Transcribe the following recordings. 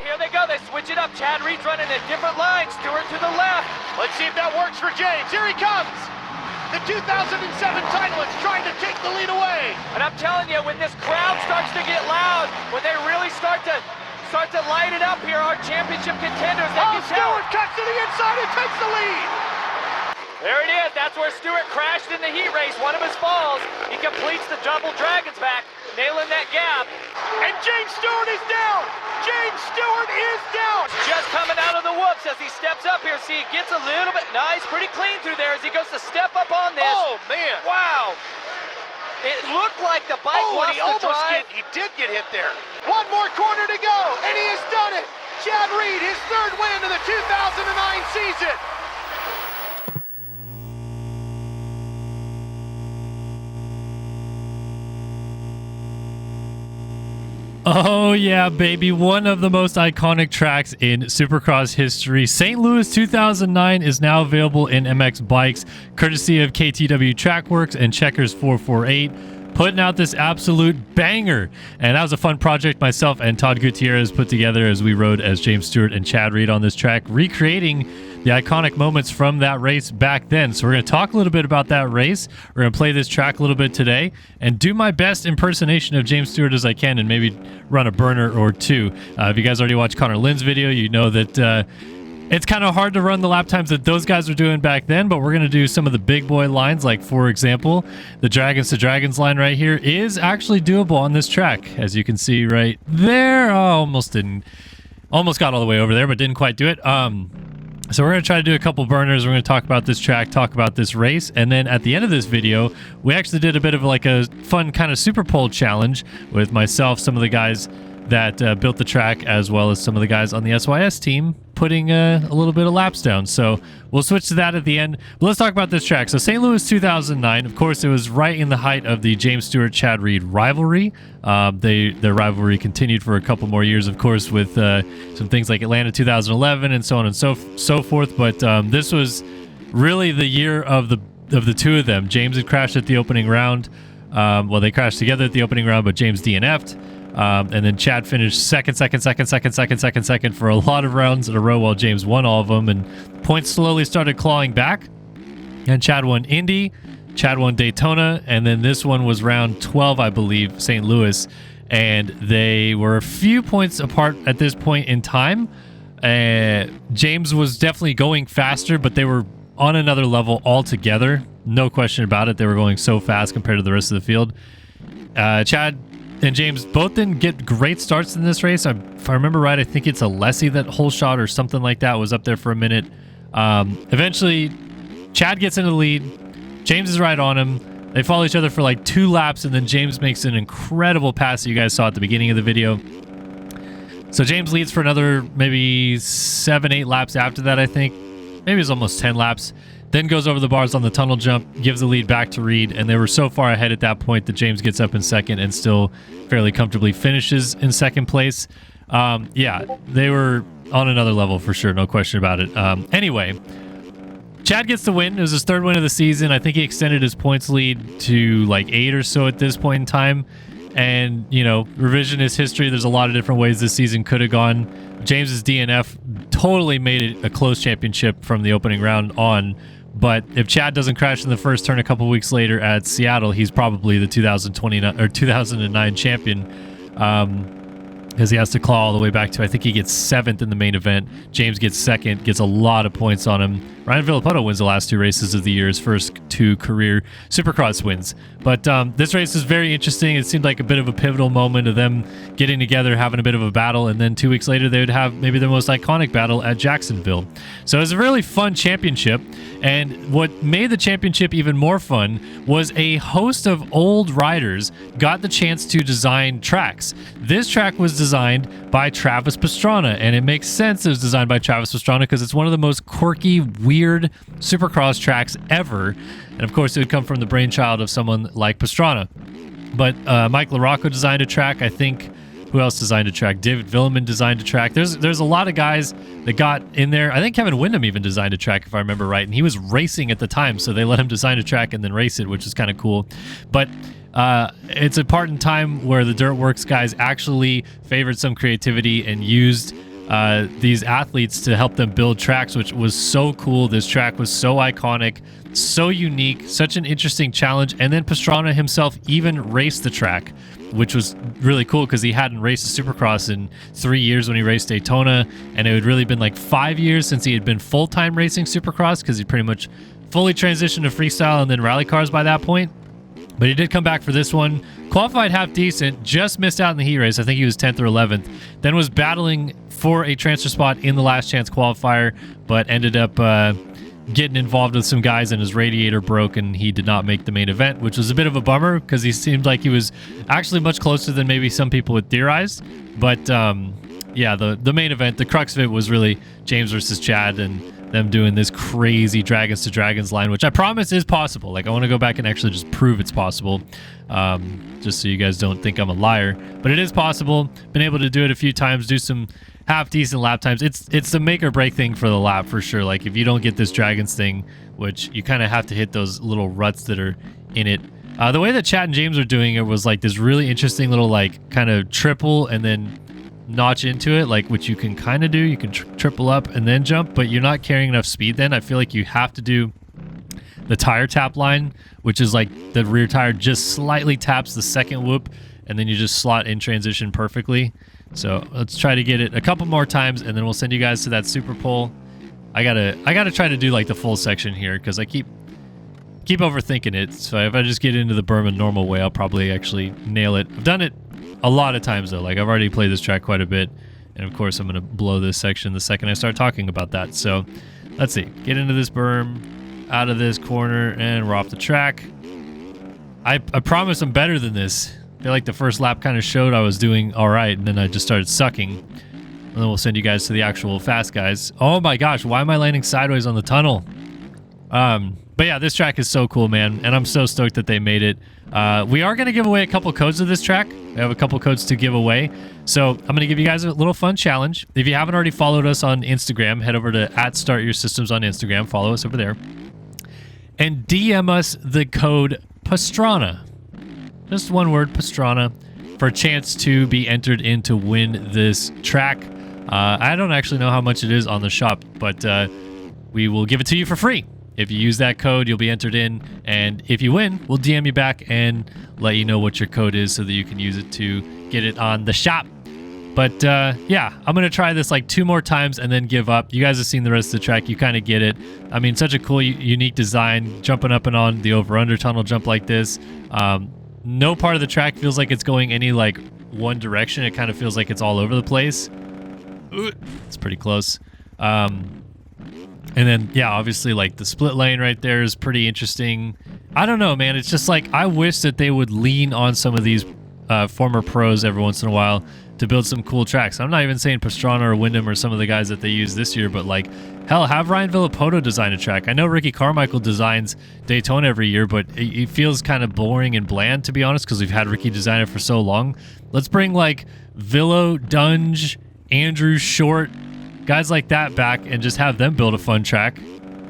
here they go. They switch it up. Chad Reed's running a different line. Stewart to the left. Let's see if that works for James. Here he comes. The 2007 titleist trying to take the lead away. And I'm telling you, when this crowd starts to get loud, when they really start to light it up here, our championship contenders, they can tell. Stewart cuts to the inside and takes the lead. There it is. That's where Stewart crashed in the heat race. One of his falls. He completes the double dragon's back, nailing that gap. And James Stewart is down. James Stewart is down. Just coming out of the whoops as he steps up here. See, he gets a little bit nice, pretty clean through there as he goes to step up on this. Oh, man. Wow. It looked like the bike lost the drive. He did get hit there. One more corner to go, and he has done it. Chad Reed, his third win of the 2009 season. Oh yeah, baby. One of the most iconic tracks in Supercross history. St. Louis 2009 is now available in MX bikes, courtesy of KTW Trackworks and Checkers 448. Putting out this absolute banger. And that was a fun project myself and Todd Gutierrez put together as we rode as James Stewart and Chad Reed on this track, recreating the iconic moments from that race back then. So we're going to talk a little bit about that race. We're going to play this track a little bit today and do my best impersonation of James Stewart as I can and maybe run a burner or two. If you guys already watched Connor Lynn's video, you know that it's kind of hard to run the lap times that those guys were doing back then, but we're going to do some of the big boy lines. Like, for example, the Dragons to Dragons line right here is actually doable on this track. As you can see right there, almost got all the way over there, but didn't quite do it. So we're going to try to do a couple burners. We're going to talk about this track, talk about this race, and then at the end of this video, we actually did a bit of like a fun kind of super pole challenge with myself, some of the guys that built the track, as well as some of the guys on the SYS team putting a little bit of laps down. So we'll switch to that at the end. But let's talk about this track. So St. Louis 2009, of course, it was right in the height of the James Stewart-Chad Reed rivalry. Their rivalry continued for a couple more years, of course, with some things like Atlanta 2011 and so on and so forth. But this was really the year of the two of them. James had crashed at the opening round. Well, they crashed together at the opening round, but James DNF'd. And then Chad finished second for a lot of rounds in a row while James won all of them, and points slowly started clawing back. And Chad won Indy, Chad won Daytona, and then this one was round 12, I believe, St. Louis, and they were a few points apart at this point in time. James was definitely going faster, but they were on another level altogether. No question about it. They were going so fast compared to the rest of the field. Chad and James both didn't get great starts in this race. If I remember right, I think it's Alessi that whole shot or something like that was up there for a minute. Eventually, Chad gets into the lead. James is right on him. They follow each other for like 2 laps, and then James makes an incredible pass that you guys saw at the beginning of the video. So James leads for another maybe 7-8 laps after that, I think. Maybe it was almost 10 laps. Then goes over the bars on the tunnel jump, gives the lead back to Reed, and they were so far ahead at that point that James gets up in second and still fairly comfortably finishes in second place. Yeah, they were on another level for sure, no question about it. Anyway, Chad gets the win. It was his 3rd win of the season. I think he extended his points lead to like 8 or so at this point in time. And, you know, revisionist history, there's a lot of different ways this season could have gone. James's DNF totally made it a close championship from the opening round on. But if Chad doesn't crash in the first turn a couple weeks later at Seattle, he's probably the 2009 champion. Because he has to claw all the way back to, I think he gets 7th in the main event. James gets 2nd, gets a lot of points on him. Ryan Villapoto wins the last 2 races of the year, his first 2 career Supercross wins. But this race is very interesting. It seemed like a bit of a pivotal moment of them getting together, having a bit of a battle, and then 2 weeks later they would have maybe their most iconic battle at Jacksonville. So it was a really fun championship, and what made the championship even more fun was a host of old riders got the chance to design tracks. This track was designed by Travis Pastrana, and it makes sense it was designed by Travis Pastrana because it's one of the most quirky, weird Supercross tracks ever, and of course it would come from the brainchild of someone like Pastrana. But Mike LaRocco designed a track. I think, who else designed a track? David Villeman designed a track. There's a lot of guys that got in there. I think Kevin Windham even designed a track, if I remember right, and he was racing at the time, so they let him design a track and then race it, which is kind of cool. But it's a part in time where the Dirtworks guys actually favored some creativity and used these athletes to help them build tracks, which was so cool. This track was so iconic, so unique, such an interesting challenge. And then Pastrana himself even raced the track, which was really cool because he hadn't raced a supercross in 3 years when he raced Daytona, and it had really been like 5 years since he had been full-time racing supercross because he pretty much fully transitioned to freestyle and then rally cars by that point. But he did come back for this one, qualified half decent, just missed out in the heat race. I think he was 10th or 11th, then was battling for a transfer spot in the last chance qualifier, but ended up getting involved with some guys and his radiator broke and he did not make the main event, which was a bit of a bummer because he seemed like he was actually much closer than maybe some people would theorize. But yeah, the main event, the crux of it was really James versus Chad and them doing this crazy Dragons to Dragons line, which I promise is possible. Like, I want to go back and actually just prove it's possible, just so you guys don't think I'm a liar. But it is possible. Been able to do it a few times, do some half decent lap times. It's the make or break thing for the lap for sure. Like, if you don't get this Dragons thing, which you kind of have to hit those little ruts that are in it. The way that Chad and James are doing it was like this really interesting little like kind of triple and then notch into it, like, which you can kind of do. You can triple up and then jump, but you're not carrying enough speed then. I feel like you have to do the tire tap line, which is like the rear tire just slightly taps the second whoop and then you just slot in transition perfectly. So let's try to get it a couple more times and then we'll send you guys to that super pole. I gotta try to do like the full section here because I keep overthinking it. So if I just get into the berm a normal way, I'll probably actually nail it. I've done it a lot of times though. Like, I've already played this track quite a bit, and of course I'm gonna blow this section the second I start talking about that. So let's see, get into this berm, out of this corner, and we're off the track. I promise I'm better than this. I feel like the first lap kind of showed I was doing all right, and then I just started sucking. And then we'll send you guys to the actual fast guys. Oh my gosh, why am I landing sideways on the tunnel? But yeah, this track is so cool, man, and I'm so stoked that they made it. We are going to give away a couple codes of this track. We have a couple codes to give away. So I'm going to give you guys a little fun challenge. If you haven't already followed us on Instagram, head over to @StartYourSystems on Instagram. Follow us over there. And DM us the code Pastrana. Just one word, Pastrana, for a chance to be entered in to win this track. I don't actually know how much it is on the shop, but we will give it to you for free. If you use that code, you'll be entered in, and if you win, we'll DM you back and let you know what your code is so that you can use it to get it on the shop. But yeah, I'm going to try this like 2 more times and then give up. You guys have seen the rest of the track. You kind of get it. I mean, such a cool, unique design, jumping up and on the over-under tunnel jump like this. No part of the track feels like it's going any like one direction. It kind of feels like it's all over the place. It's pretty close. And then, yeah, obviously, like, the split lane right there is pretty interesting. I don't know, man. It's just, like, I wish that they would lean on some of these former pros every once in a while to build some cool tracks. I'm not even saying Pastrana or Wyndham or some of the guys that they use this year, but, like, hell, have Ryan Villapoto design a track. I know Ricky Carmichael designs Daytona every year, but it feels kind of boring and bland, to be honest, because we've had Ricky design it for so long. Let's bring, like, Villo, Dunge, Andrew Short, guys like that back and just have them build a fun track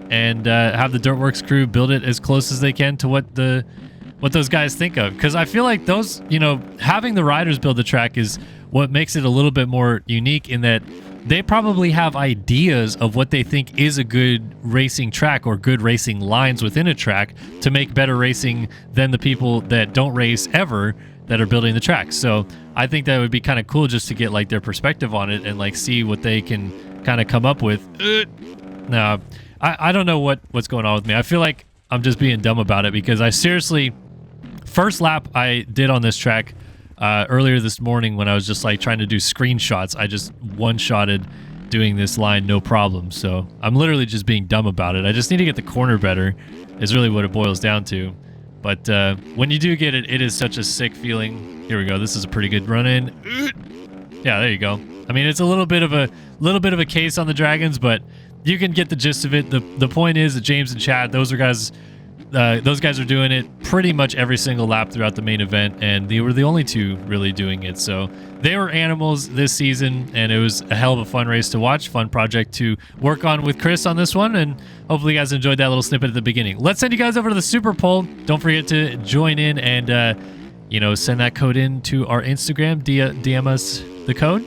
and have the Dirtworks crew build it as close as they can to what those guys think of. Because I feel like those, you know, having the riders build the track is what makes it a little bit more unique in that they probably have ideas of what they think is a good racing track or good racing lines within a track to make better racing than the people that don't race ever that are building the track. So I think that would be kind of cool just to get like their perspective on it and like see what they can kind of come up with. No, I don't know what's going on with me. I feel like I'm just being dumb about it because I seriously, first lap I did on this track earlier this morning when I was just like trying to do screenshots, I just one-shotted doing this line no problem. So I'm literally just being dumb about it. I just need to get the corner better is really what it boils down to. But when you do get it, it is such a sick feeling. Here we go. This is a pretty good run in. Yeah, there you go. I mean, it's a little bit of a case on the Dragons, but you can get the gist of it. The point is that James and Chad, those guys are doing it pretty much every single lap throughout the main event, and they were the only two really doing it. So they were animals this season, and it was a hell of a fun race to watch, fun project to work on with Chris on this one, and hopefully you guys enjoyed that little snippet at the beginning. Let's send you guys over to the Super Poll. Don't forget to join in and, send that code in to our Instagram, DM us the code,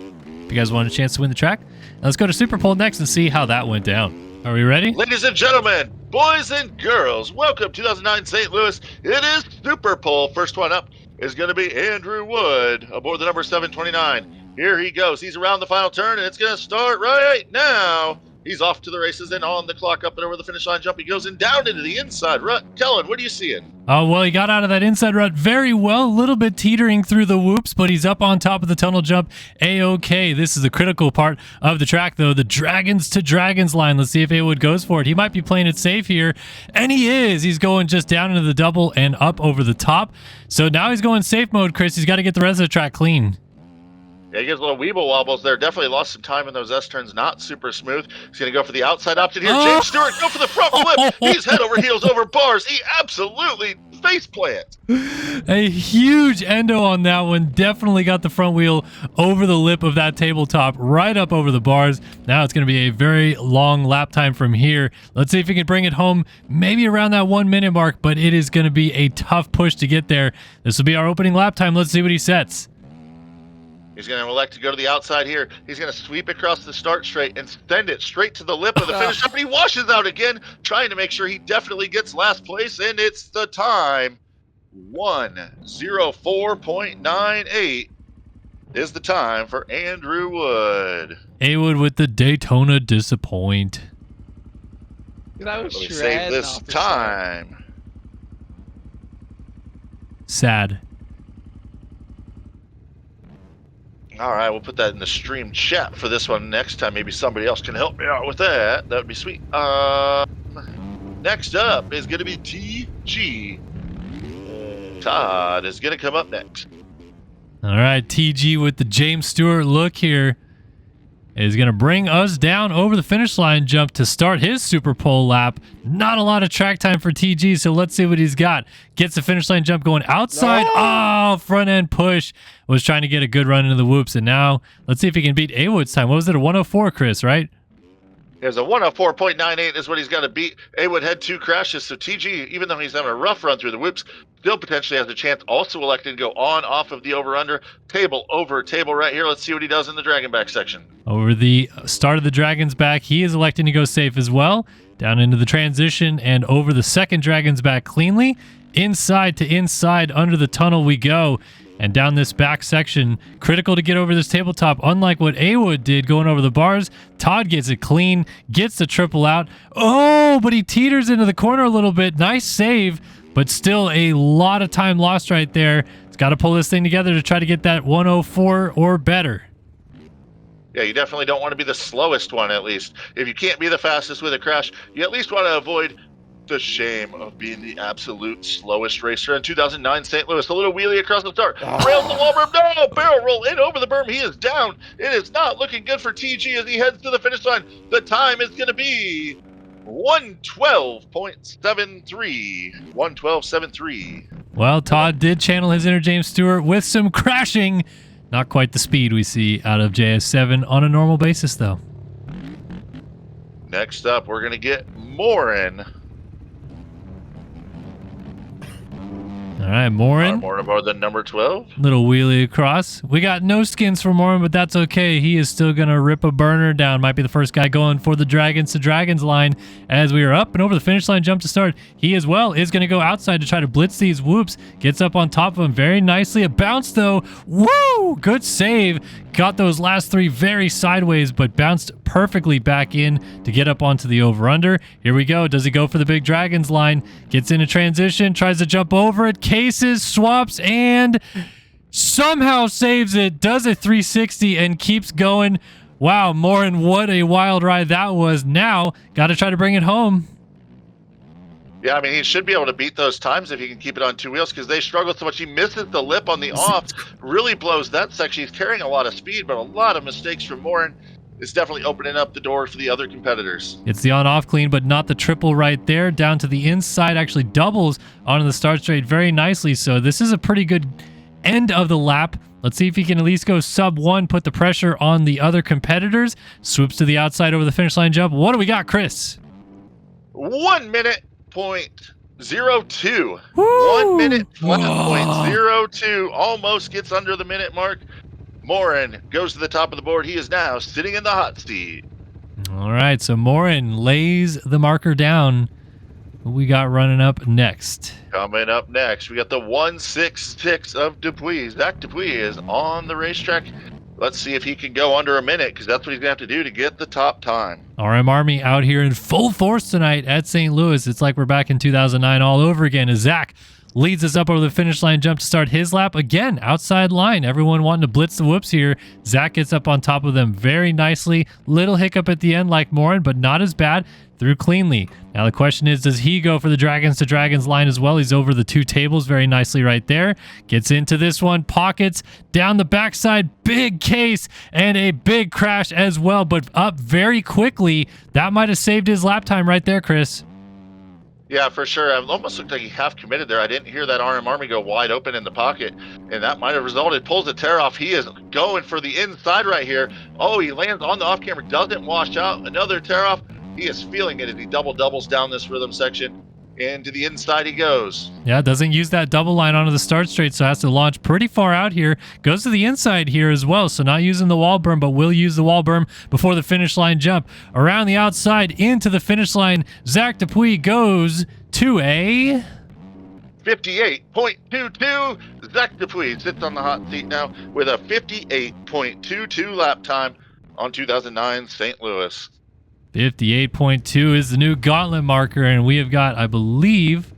If you guys want a chance to win the track, let's go to Super Pole next and see how that went down. Are we ready? Ladies and gentlemen, boys and girls, welcome 2009 St. Louis. It is Super Pole. First one up is going to be Andrew Wood aboard the number 729. Here he goes. He's around the final turn, and it's going to start right now. He's off to the races and on the clock, up and over the finish line jump. He goes in down into the inside rut. Kellen, what are you seeing? Oh, well, he got out of that inside rut very well. A little bit teetering through the whoops, but he's up on top of the tunnel jump. A-OK. This is the critical part of the track, though. The Dragons to Dragons line. Let's see if Awood goes for it. He might be playing it safe here, and he is. He's going just down into the double and up over the top. So now he's going safe mode, Chris. He's got to get the rest of the track clean. Yeah, he gets little weeble wobbles there. Definitely lost some time in those S-turns. Not super smooth. He's going to go for the outside option here. James Stewart, go for the front flip. He's head over heels over bars. He absolutely face plant. A huge endo on that one. Definitely got the front wheel over the lip of that tabletop, right up over the bars. Now it's going to be a very long lap time from here. Let's see if he can bring it home, maybe around that 1 minute mark, but it is going to be a tough push to get there. This will be our opening lap time. Let's see what he sets. He's going to elect to go to the outside here. He's going to sweep across the start straight and send it straight to the lip of the finish up, and he washes out again, trying to make sure he definitely gets last place, and it's the time. 1:04.98 is the time for Andrew Wood. Awood with the Daytona disappoint. That was Let me save this time. Sad. All right, we'll put that in the stream chat for this one next time. Maybe somebody else can help me out with that. That would be sweet. Next up is going to be TG. Todd is going to come up next. All right, TG with the James Stewart look here is going to bring us down over the finish line jump to start his Super Pole lap. Not a lot of track time for TG, so let's see what he's got. Gets the finish line jump going outside. Oh, front end push. Was trying to get a good run into the whoops, and now let's see if he can beat Awood's time. What was it, a 104, Chris, right? There's a 104.98 is what he's got to beat. Awood had 2 crashes, so TG, even though he's having a rough run through the whoops, still potentially has a chance. Also elected to go on off of the over-under. Table over table right here. Let's see what he does in the Dragon back section. Over the start of the Dragon's back, he is electing to go safe as well. Down into the transition and over the second Dragon's back cleanly. Inside to inside under the tunnel we go. And down this back section, critical to get over this tabletop. Unlike what Awood did going over the bars, Todd gets it clean, gets the triple out. Oh, but he teeters into the corner a little bit. Nice save, but still a lot of time lost right there. It's got to pull this thing together to try to get that 104 or better. Yeah, you definitely don't want to be the slowest one, at least. If you can't be the fastest with a crash, you at least want to avoid the shame of being the absolute slowest racer in 2009 St. Louis. A little wheelie across the start. Rails the wall berm. No! Barrel roll in over the berm. He is down. It is not looking good for TG as he heads to the finish line. The time is going to be 1:12.73. 1:12.73. Well, Todd did channel his inner James Stewart with some crashing. Not quite the speed we see out of JS7 on a normal basis, though. Next up, we're going to get Morin. All right, Morin. Morin aboard the number 12. Little wheelie across. We got no skins for Morin, but that's okay. He is still going to rip a burner down. Might be the first guy going for the Dragons to Dragons line as we are up and over the finish line jump to start. He as well is going to go outside to try to blitz these whoops. Gets up on top of him very nicely. A bounce, though. Woo! Good save. Got those last 3 very sideways, but bounced perfectly back in to get up onto the over-under. Here we go. Does he go for the big Dragons line? Gets into transition, tries to jump over it, cases, swaps, and somehow saves it. Does a 360 and keeps going. Wow, Morin, what a wild ride that was. Now, got to try to bring it home. Yeah, I mean, he should be able to beat those times if he can keep it on 2 wheels because they struggle so much. He misses the lip on the off, really blows that section. He's carrying a lot of speed, but a lot of mistakes from Morin. It's definitely opening up the door for the other competitors. It's the on-off clean, but not the triple right there. Down to the inside, actually doubles onto the start straight very nicely. So this is a pretty good end of the lap. Let's see if he can at least go sub 1, put the pressure on the other competitors. Swoops to the outside over the finish line jump. What do we got, Chris? 1 minute. .02. Woo! 1 minute flat .02. Almost gets under the minute mark. Morin goes to the top of the board. He is now sitting in the hot seat. All right, so Morin lays the marker down. What we got running up next? Coming up next, we got the 166 of Dupuis. Zach Dupuis is on the racetrack. Let's see if he can go under a minute, because that's what he's going to have to do to get the top time. RM Army out here in full force tonight at St. Louis. It's like we're back in 2009 all over again as Zach leads us up over the finish line jump to start his lap. Again, outside line. Everyone wanting to blitz the whoops here. Zach gets up on top of them very nicely. Little hiccup at the end like Morin, but not as bad. Through cleanly. Now the question is, does he go for the Dragons to Dragons line as well? He's over the two tables very nicely right there. Gets into this one, pockets, down the backside, big case, and a big crash as well, but up very quickly. That might have saved his lap time right there, Chris. Yeah, for sure. It almost looked like he half committed there. I didn't hear that RM Army go wide open in the pocket, and that might have resulted. Pulls the tear off. He is going for the inside right here. Oh, he lands on the off camera, doesn't wash out. Another tear off. He is feeling it as he doubles down this rhythm section. And to the inside he goes. Yeah, doesn't use that double line onto the start straight, so has to launch pretty far out here. Goes to the inside here as well, so not using the wall berm, but will use the wall berm before the finish line jump. Around the outside into the finish line, Zach Dupuis goes to a 58.22. Zach Dupuis sits on the hot seat now with a 58.22 lap time on 2009 St. Louis. 58.2 is the new gauntlet marker, and we have got, I believe,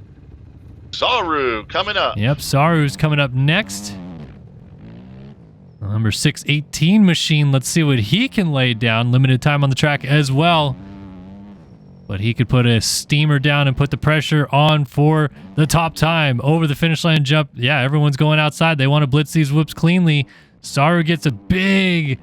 Saru coming up. Yep, Saru's coming up next. Number 618 machine. Let's see what he can lay down. Limited time on the track as well. But he could put a steamer down and put the pressure on for the top time. Over the finish line jump. Yeah, everyone's going outside. They want to blitz these whoops cleanly. Saru gets a big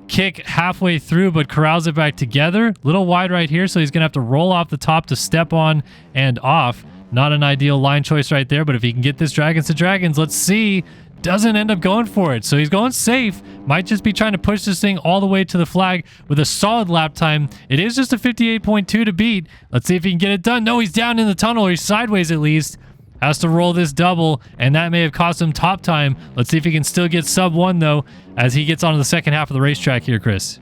kick halfway through, but corrals it back together. Little wide right here, so he's going to have to roll off the top to step on and off. Not an ideal line choice right there, but if he can get this Dragons to Dragons, let's see. Doesn't end up going for it, so he's going safe. Might just be trying to push this thing all the way to the flag with a solid lap time. It is just a 58.2 to beat. Let's see if he can get it done. No, he's down in the tunnel, or he's sideways at least. Has to roll this double, and that may have cost him top time. Let's see if he can still get sub 1, though, as he gets on to the second half of the racetrack here, Chris.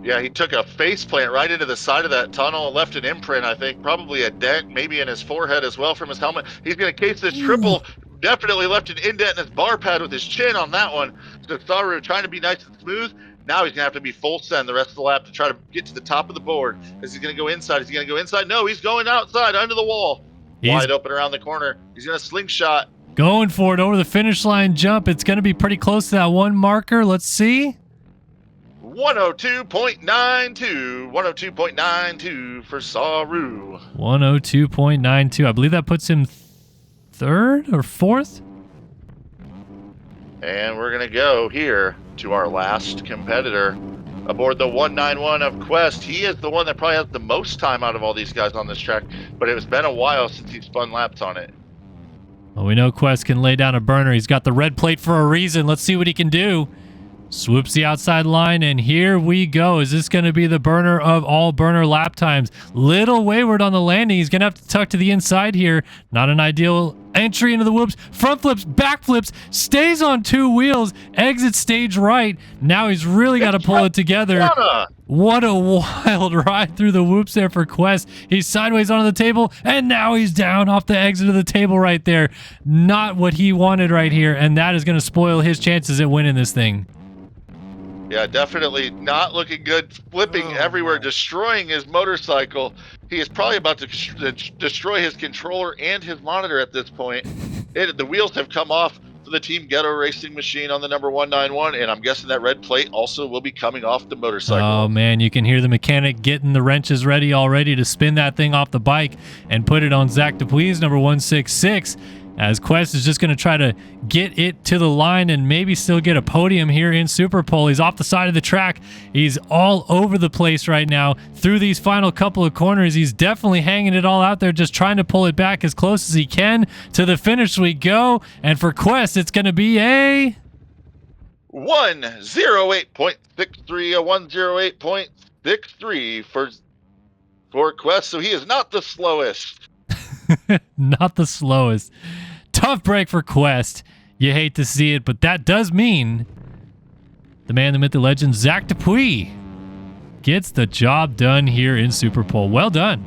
Yeah, he took a face plant right into the side of that tunnel and left an imprint, I think. Probably a dent, maybe in his forehead as well from his helmet. He's going to case this triple. Definitely left an indent in his bar pad with his chin on that one. So Saru trying to be nice and smooth. Now he's going to have to be full send the rest of the lap to try to get to the top of the board. Is he going to go inside? Is he going to go inside? No, he's going outside under the wall. Wide open around the corner. He's going to slingshot. Going for it over the finish line jump. It's going to be pretty close to that one marker. Let's see. 102.92. 102.92 for Saru. 102.92. I believe that puts him third or fourth. And we're going to go here to our last competitor aboard the 191 of Quest. He is the one that probably has the most time out of all these guys on this track, but it's been a while since he's spun laps on it. Well, we know Quest can lay down a burner. He's got the red plate for a reason. Let's see what he can do. Swoops the outside line, and here we go. Is this going to be the burner of all burner lap times? Little wayward on the landing. He's going to have to tuck to the inside here. Not an ideal entry into the whoops. Front flips, back flips, stays on two wheels, exits stage right. Now he's really got to pull it together. What a wild ride through the whoops there for Quest. He's sideways onto the table, and now he's down off the exit of the table right there. Not what he wanted right here, and that is going to spoil his chances at winning this thing. Yeah, definitely not looking good. Flipping everywhere, destroying his motorcycle. He is probably about to destroy his controller and his monitor at this point. The wheels have come off for the Team Ghetto Racing machine on the number 191, and I'm guessing that red plate also will be coming off the motorcycle. Oh, man, you can hear the mechanic getting the wrenches ready already to spin that thing off the bike and put it on Zach Dupuis, number 166. As Quest is just going to try to get it to the line and maybe still get a podium here in Super Pole. He's off the side of the track. He's all over the place right now. Through these final couple of corners, he's definitely hanging it all out there, just trying to pull it back as close as he can. To the finish we go. And for Quest, it's going to be a 108.63, a 108.63 for Quest. So he is not the slowest. Not the slowest. Tough break for Quest. You hate to see it, but that does mean The man, the myth, the legend, Zach Dupuis gets the job done here in Super Pole. Well done.